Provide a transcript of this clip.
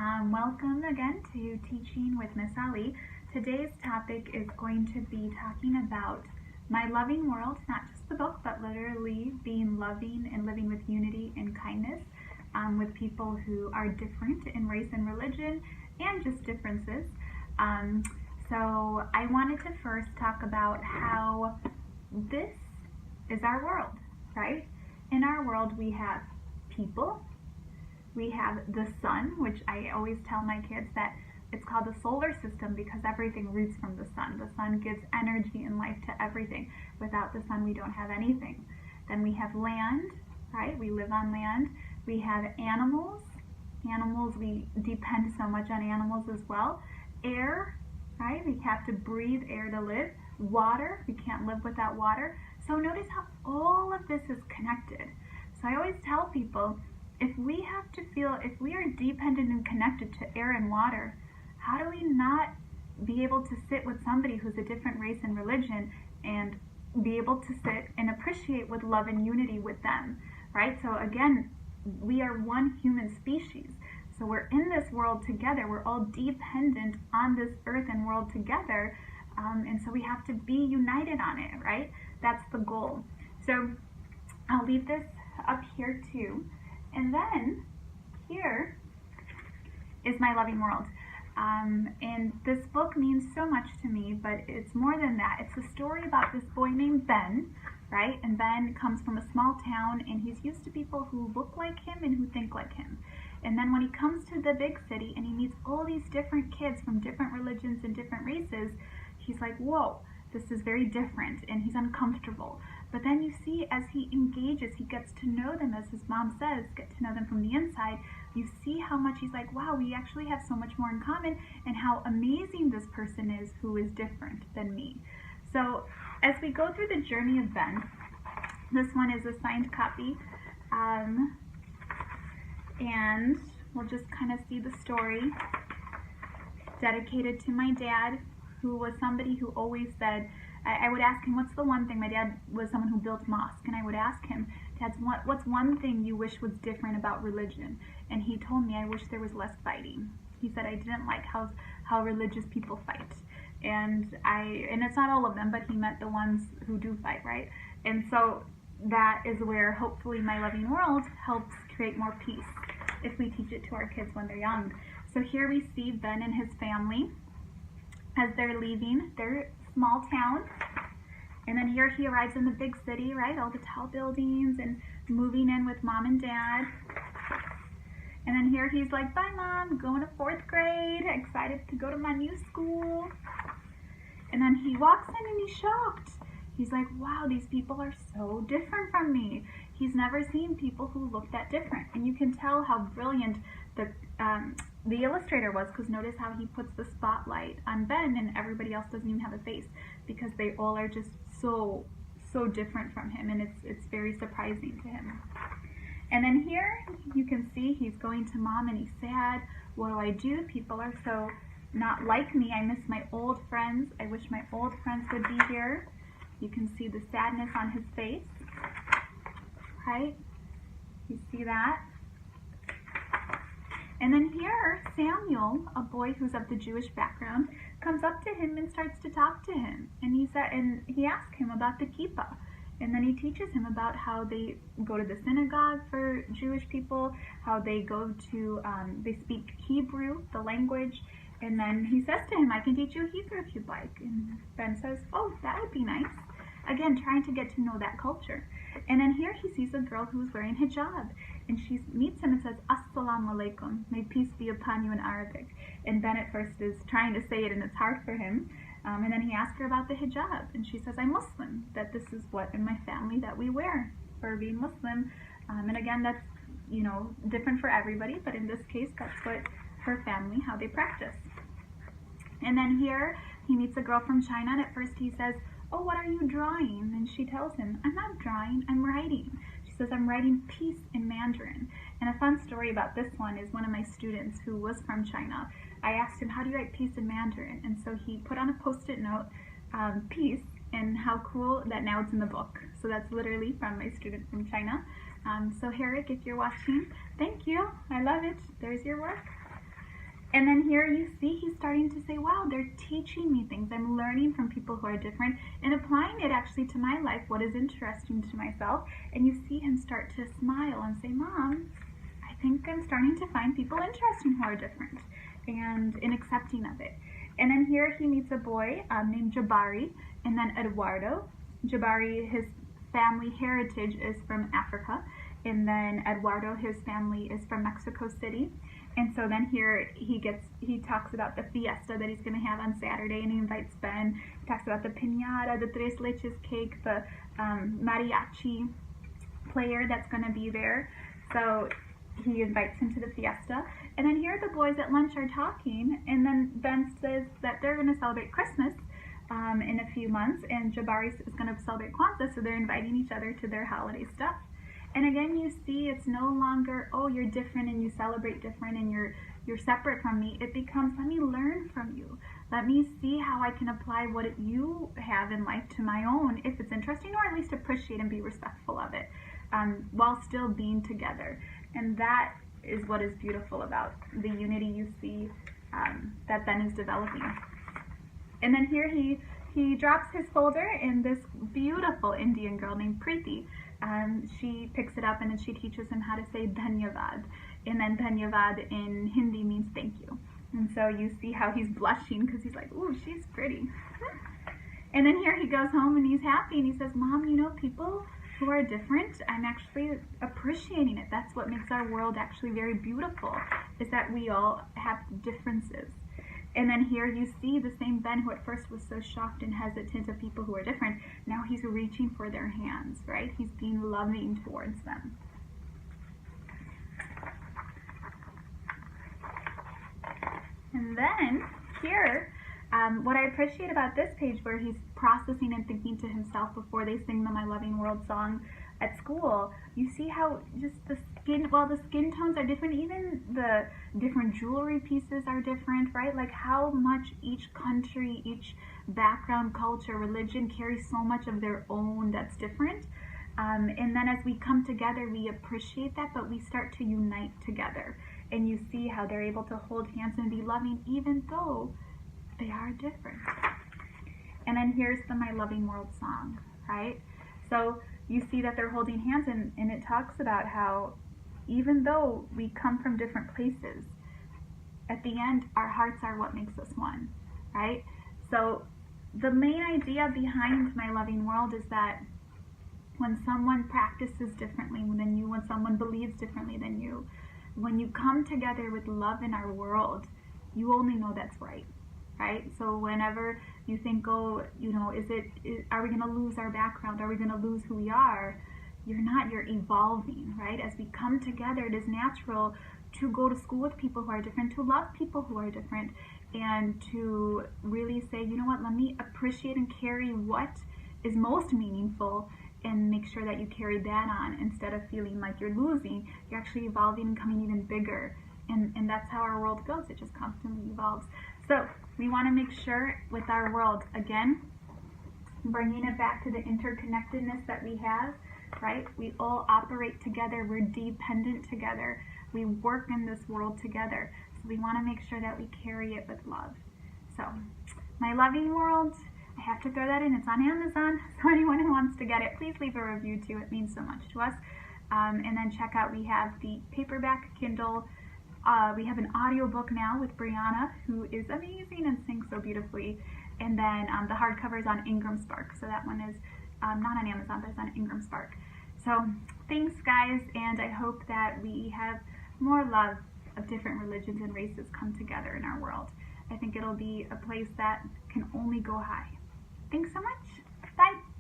Welcome again to Teaching with Miss Ali. Today's topic is going to be talking about my loving world, not just the book, but literally being loving and living with unity and kindness with people who are different in race and religion and just differences. So I wanted to first talk about how this is our world, right? In our world we have people. We have the sun, which I always tell my kids that it's called the solar system because everything roots from the sun. The sun gives energy and life to everything. Without the sun, we don't have anything. Then we have land, right? We live on land. We have animals. Animals, we depend so much on animals as well. Air, right? We have to breathe air to live. Water, we can't live without water. So notice how all of this is connected. So I always tell people, if we are dependent and connected to air and water, how do we not be able to sit with somebody who's a different race and religion and be able to sit and appreciate with love and unity with them, right? So again, we are one human species. So we're in this world together. We're all dependent on this earth and world together. And so we have to be united on it, right? That's the goal. So I'll leave this up here too. And then here is my loving world. And this book means so much to me, but it's more than that. It's a story about this boy named Ben, right? And Ben comes from a small town, and he's used to people who look like him and who think like him. And then when he comes to the big city and he meets all these different kids from different religions and different races, he's like, whoa, this is very different, and he's uncomfortable. But then you see, as he engages, he gets to know them, as his mom says, get to know them from the inside. You see how much he's like, wow, we actually have so much more in common, and how amazing this person is who is different than me. So as we go through the journey of Ben, this one is a signed copy, and we'll just kind of see the story. Dedicated to my dad, who was somebody who always said, I would ask him, what's the one thing? My dad was someone who built mosques, and I would ask him, Dad, what's one thing you wish was different about religion? And he told me, I wish there was less fighting. He said, I didn't like how religious people fight. And it's not all of them, but he meant the ones who do fight, right? And so that is where hopefully my loving world helps create more peace if we teach it to our kids when they're young. So here we see Ben and his family as they're leaving their small town, and then here he arrives in the big city, right? All the tall buildings, and moving in with mom and dad. And then here he's like, bye mom, going to 4th grade, excited to go to my new school. And then he walks in and he's shocked. He's like, wow, these people are so different from me. He's never seen people who look that different. And you can tell how brilliant the illustrator was, because notice how he puts the spotlight on Ben and everybody else doesn't even have a face, because they all are just so different from him, and it's very surprising to him. And then here you can see he's going to mom and he's sad. What do I do? People are so not like me. I miss my old friends. I wish my old friends would be here. You can see the sadness on his face, right? You see that? And then here, Samuel, a boy who's of the Jewish background, comes up to him and starts to talk to him. And he asks him about the kippah. And then he teaches him about how they go to the synagogue for Jewish people, how they go to, they speak Hebrew, the language. And then he says to him, I can teach you Hebrew if you'd like. And Ben says, oh, that would be nice. Again, trying to get to know that culture. And then here he sees a girl who's wearing hijab. And she meets him and says, Assalamu alaikum, may peace be upon you in Arabic. And Ben at first is trying to say it and it's hard for him. And then he asks her about the hijab. And she says, I'm Muslim, that this is what in my family that we wear for being Muslim. And again, that's, different for everybody. But in this case, that's what her family, how they practice. And then here he meets a girl from China. And at first he says, oh, what are you drawing? And she tells him, I'm not drawing, I'm writing. She says, I'm writing peace in Mandarin. And a fun story about this one is one of my students who was from China. I asked him, how do you write peace in Mandarin? And so he put on a post-it note, peace, and how cool that now it's in the book. So that's literally from my student from China. So Herrick, if you're watching, thank you. I love it. There's your work. And then here you see he's starting to say, wow, they're teaching me things. I'm learning from people who are different and applying it actually to my life, what is interesting to myself. And you see him start to smile and say, Mom, I think I'm starting to find people interesting who are different and in accepting of it. And then here he meets a boy named Jabari and then Eduardo. Jabari, his family heritage is from Africa. And then Eduardo, his family is from Mexico City. And so then here he talks about the fiesta that he's going to have on Saturday, and he invites Ben. He talks about the piñata, the tres leches cake, the mariachi player that's going to be there. So he invites him to the fiesta. And then here the boys at lunch are talking, and then Ben says that they're going to celebrate Christmas in a few months, and Jabari is going to celebrate Kwanzaa, so they're inviting each other to their holiday stuff. And again, you see it's no longer, oh, you're different and you celebrate different and you're separate from me. It becomes, let me learn from you. Let me see how I can apply what you have in life to my own, if it's interesting, or at least appreciate and be respectful of it, while still being together. And that is what is beautiful about the unity you see that Ben is developing. And then here he drops his folder, and this beautiful Indian girl named Preeti, she picks it up and then she teaches him how to say dhanyavad. And then dhanyavad in Hindi means thank you. And so you see how he's blushing because he's like, ooh, she's pretty. And then here he goes home and he's happy and he says, Mom, you know, people who are different, I'm actually appreciating it. That's what makes our world actually very beautiful, is that we all have differences. And then here you see the same Ben who at first was so shocked and hesitant of people who are different. Now he's reaching for their hands, right? He's being loving towards them. And then here, what I appreciate about this page where he's processing and thinking to himself before they sing the My Loving World song at school, you see how just the skin tones are different, even the different jewelry pieces are different, right? Like how much each country, each background, culture, religion carries so much of their own that's different. And then as we come together, we appreciate that, but we start to unite together. And you see how they're able to hold hands and be loving even though they are different. And then here's the My Loving World song, right? So you see that they're holding hands, and it talks about how even though we come from different places, at the end, our hearts are what makes us one, right? So the main idea behind My Loving World is that when someone practices differently than you, when someone believes differently than you, when you come together with love in our world, you only know that's right. Right? So whenever you think, oh, you know, are we going to lose our background? Are we going to lose who we are? You're not, you're evolving, right? As we come together, it is natural to go to school with people who are different, to love people who are different, and to really say, you know what, let me appreciate and carry what is most meaningful and make sure that you carry that on instead of feeling like you're losing. You're actually evolving and becoming even bigger. And that's how our world goes. It just constantly evolves. So we want to make sure with our world, again, bringing it back to the interconnectedness that we have, right? We all operate together. We're dependent together. We work in this world together. So we want to make sure that we carry it with love. So My Loving World, I have to throw that in. It's on Amazon. So anyone who wants to get it, please leave a review too. It means so much to us. And then check out, we have the paperback Kindle. We have an audiobook now with Brianna, who is amazing and sings so beautifully. And then the hardcover is on Ingram Spark. So that one is not on Amazon, but it's on Ingram Spark. So thanks, guys, and I hope that we have more love of different religions and races come together in our world. I think it'll be a place that can only go high. Thanks so much. Bye.